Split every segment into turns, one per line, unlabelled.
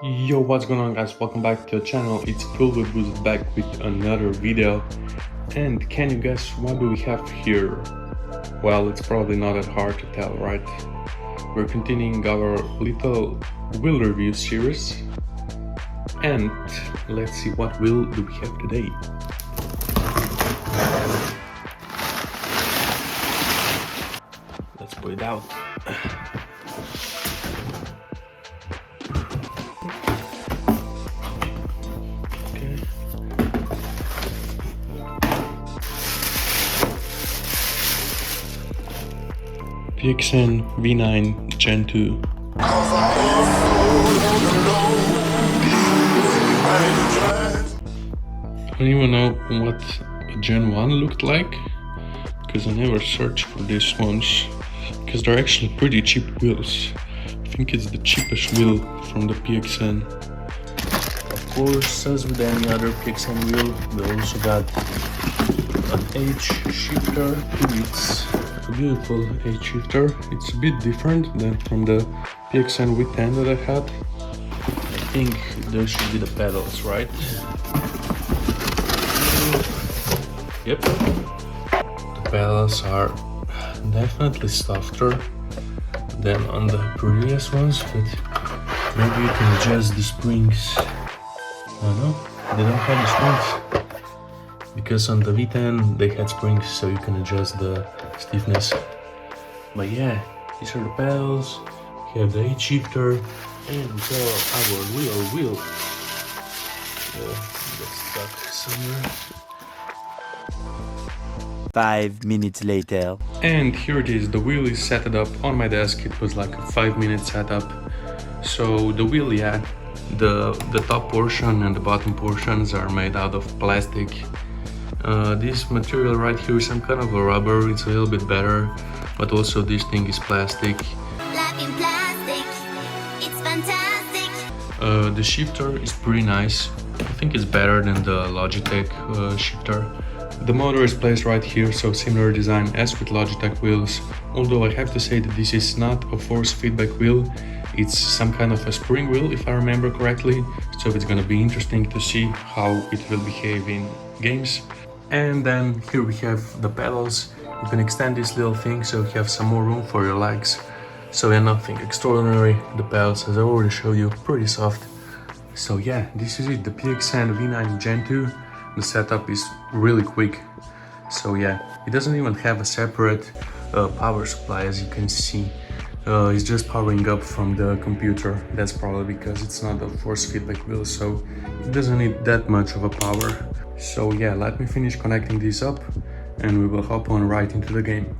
Yo, what's going on, guys? Welcome back to the channel. It's Boost back with another video. And can you guess what do we have here? Well, it's probably not that hard to tell, right? We're continuing our little wheel review series. And let's see what wheel do we have today. Let's put it out. PXN V9 Gen 2. I don't even know what a Gen 1 looked like, because I never searched for these ones, because they're actually pretty cheap wheels. I think it's the cheapest wheel from the PXN. Of course, as with any other PXN wheel, we also got an H shifter. It's a beautiful H shifter. It's a bit different than from the PXN V10 that I had. I think those should be the pedals, right? Yep. The pedals are definitely softer than on the previous ones, but maybe you can adjust the springs. I don't know, they don't have the springs. Because on the V10 they had springs, so you can adjust the stiffness. But yeah, these are the pedals, we have the H shifter, and our wheel. That's stuck somewhere.
5 minutes later.
And here it is, the wheel is set up on my desk. It was like a 5-minute setup. So the wheel, yeah, the top portion and the bottom portions are made out of plastic. This material right here is some kind of a rubber. It's a little bit better, but also this thing is plastic.
Life in plastic, it's fantastic.
The shifter is pretty nice. I think it's better than the Logitech shifter. The motor is placed right here, so similar design as with Logitech wheels, although I have to say that this is not a force feedback wheel. It's some kind of a spring wheel, if I remember correctly, so it's gonna be interesting to see how it will behave in games. And then here we have the pedals. You can extend this little thing so you have some more room for your legs. So yeah, nothing extraordinary. The pedals, as I already showed you, pretty soft. So yeah, this is it, the PXN V9 Gen 2. The setup is really quick. So yeah, it doesn't even have a separate power supply, as you can see. It's just powering up from the computer. That's probably because it's not a force feedback wheel, so it doesn't need that much of a power. So yeah, let me finish connecting this up and we will hop on right into the game.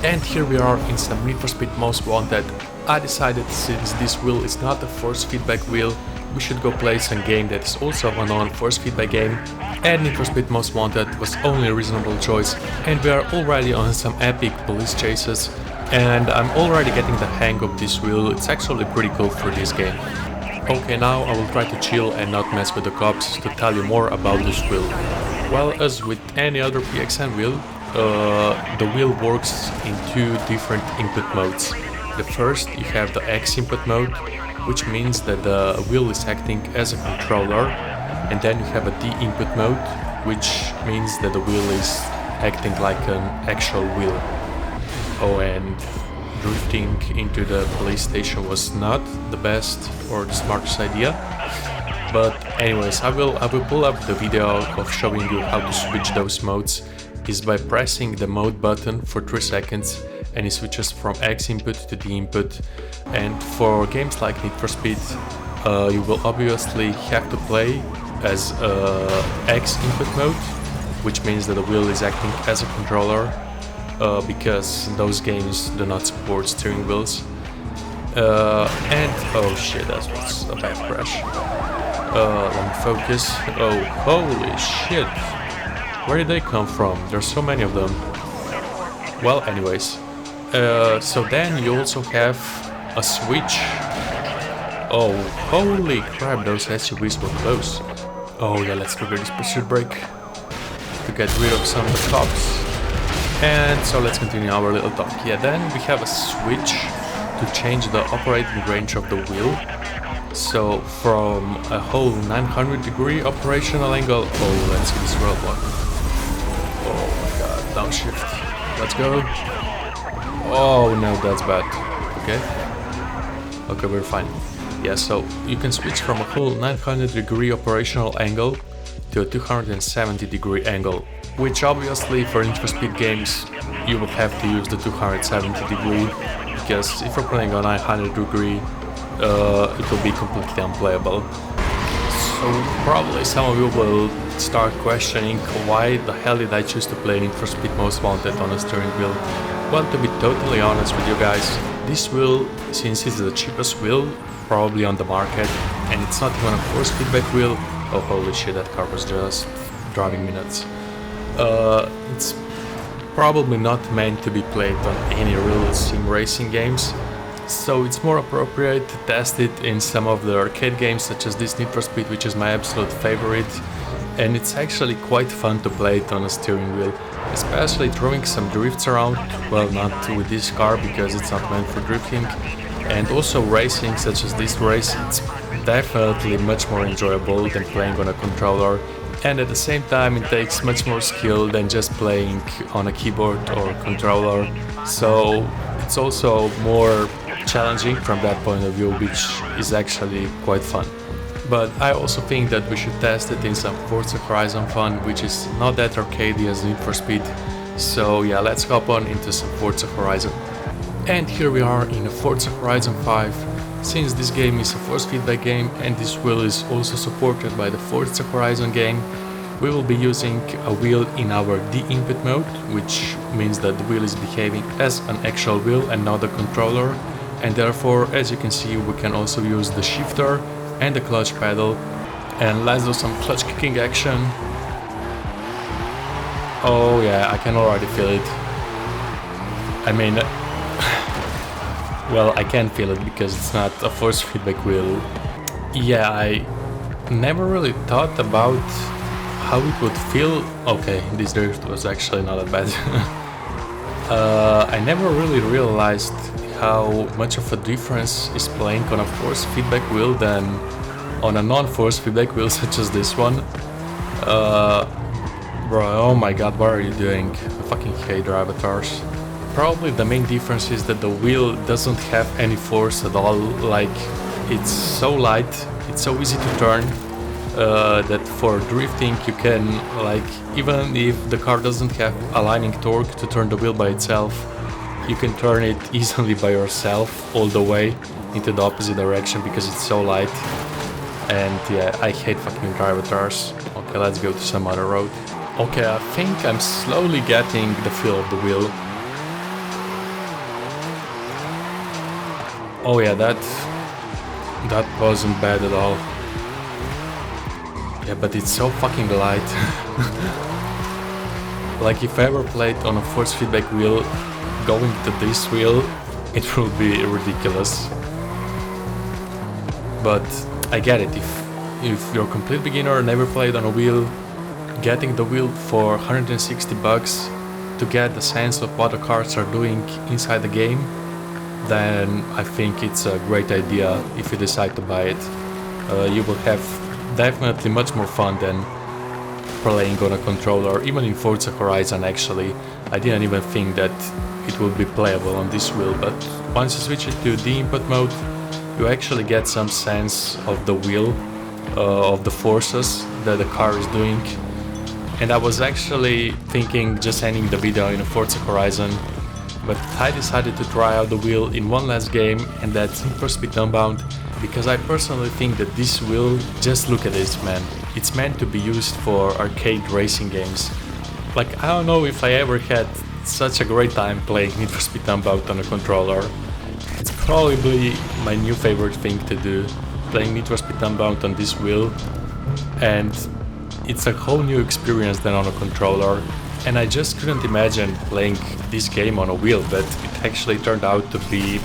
And here we are in some Need for Speed Most Wanted. I decided, since this wheel is not a force feedback wheel, we should go play some game that is also a non-force feedback game, and Need for Speed Most Wanted was only a reasonable choice, and we are already on some epic police chases, and I'm already getting the hang of this wheel. It's actually pretty cool for this game. Okay, now I will try to chill and not mess with the cops to tell you more about this wheel. Well, as with any other PXN wheel, the wheel works in two different input modes. The first, you have the X input mode, which means that the wheel is acting as a controller, and then you have a D input mode, which means that the wheel is acting like an actual wheel. Oh, and drifting into the police station was not the best or the smartest idea. But anyways, I will pull up the video of showing you how to switch those modes. Is by pressing the mode button for 3 seconds, and it switches from X input to D input. And for games like Need for Speed, you will obviously have to play as X input mode, which means that the wheel is acting as a controller, because those games do not support steering wheels. And oh shit, that was a bad crash. Let me focus. Oh, holy shit! Where did they come from? There's so many of them. Well, anyways. So then you also have a switch. Oh, holy crap, those SUVs were close. Oh yeah, let's trigger this pursuit brake to get rid of some of the cops. And so let's continue our little talk. Yeah, then we have a switch to change the operating range of the wheel. So from a whole 900-degree operational angle, oh, let's see this roadblock. Oh my god, downshift. Let's go. Oh no, that's bad. Okay. Okay, we're fine. Yeah, so you can switch from a whole 900-degree operational angle to a 270-degree angle, which obviously for Need for Speed games you will have to use the 270-degree, because if you're playing on 900-degree, it will be completely unplayable. So probably some of you will start questioning why the hell did I choose to play Need for Speed Most Wanted on a steering wheel. Well, to be totally honest with you guys, this wheel, since it's the cheapest wheel probably on the market, and it's not even a force feedback wheel. Oh holy shit, that car was just driving me nuts. It's probably not meant to be played on any real sim racing games, so it's more appropriate to test it in some of the arcade games such as this Need for Speed, which is my absolute favorite, and it's actually quite fun to play it on a steering wheel, especially throwing some drifts around. Well, not with this car because it's not meant for drifting, and also racing such as this race, it's definitely much more enjoyable than playing on a controller, and at the same time it takes much more skill than just playing on a keyboard or controller, so it's also more challenging from that point of view, which is actually quite fun. But I also think that we should test it in some Forza Horizon fun, which is not that arcadey as Need for Speed. So yeah, let's hop on into some Forza Horizon. And here we are in a Forza Horizon 5. Since this game is a force feedback game and this wheel is also supported by the Forza Horizon game, we will be using a wheel in our D-input mode, which means that the wheel is behaving as an actual wheel and not a controller, and therefore, as you can see, we can also use the shifter and the clutch pedal. And let's do some clutch kicking action. Oh yeah, I can already feel it. I mean, well, I can feel it because it's not a force feedback wheel. Yeah, I never really thought about how it would feel. Okay, this drift was actually not that bad. I never really realized how much of a difference is playing on a force feedback wheel than on a non-force feedback wheel such as this one. Bro, oh my god, what are you doing? I fucking hate avatars. Probably the main difference is that the wheel doesn't have any force at all. Like, it's so light, it's so easy to turn, that for drifting you can, like, even if the car doesn't have aligning torque to turn the wheel by itself, you can turn it easily by yourself all the way into the opposite direction because it's so light. And yeah, I hate fucking avatars. Okay, let's go to some other road. Okay, I think I'm slowly getting the feel of the wheel. Oh yeah, that wasn't bad at all. Yeah, but it's so fucking light. Like, if I ever played on a force feedback wheel, going to this wheel, it will be ridiculous. But I get it, if you're a complete beginner, never played on a wheel, getting the wheel for 160 bucks to get the sense of what the cars are doing inside the game, then I think it's a great idea if you decide to buy it. You will have definitely much more fun than playing on a controller. Even in Forza Horizon, actually, I didn't even think that it would be playable on this wheel, but once you switch it to the input mode, you actually get some sense of the wheel, of the forces that the car is doing. And I was actually thinking just ending the video in a Forza Horizon, but I decided to try out the wheel in one last game, and that's Need for Speed Unbound, because I personally think that this wheel, just look at this, man, it's meant to be used for arcade racing games. Like, I don't know if I ever had such a great time playing Need for Speed Unbound on a controller. It's probably my new favorite thing to do, playing Need for Speed Unbound on this wheel, and it's a whole new experience than on a controller. And I just couldn't imagine playing this game on a wheel, but it actually turned out to be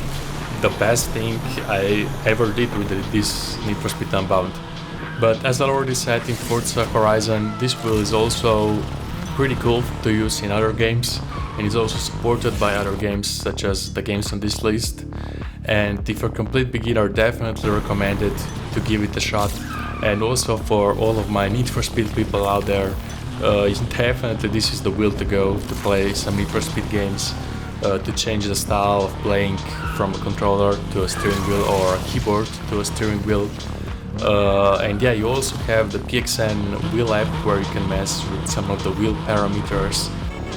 the best thing I ever did with this Need for Speed Unbound. But as I already said in Forza Horizon, this wheel is also pretty cool to use in other games, and is also supported by other games such as the games on this list. and if you're a complete beginner, definitely recommend it to give it a shot. And also for all of my Need for Speed people out there, definitely this is the wheel to go to play some Need for Speed games, to change the style of playing from a controller to a steering wheel or a keyboard to a steering wheel. And yeah, you also have the PXN wheel app where you can mess with some of the wheel parameters.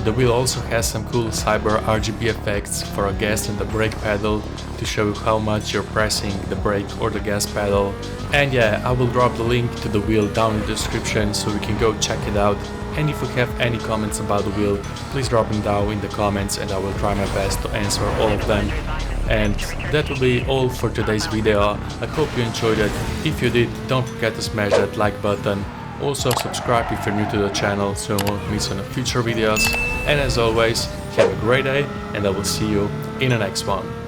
The wheel also has some cool cyber RGB effects for a gas and the brake pedal to show you how much you're pressing the brake or the gas pedal. And yeah, I will drop the link to the wheel down in the description so you can go check it out. And if you have any comments about the wheel, please drop them down in the comments and I will try my best to answer all of them. And that will be all for today's video. I hope you enjoyed it. If you did, don't forget to smash that like button. Also subscribe if you're new to the channel so you won't miss any future videos. And as always, have a great day and I will see you in the next one.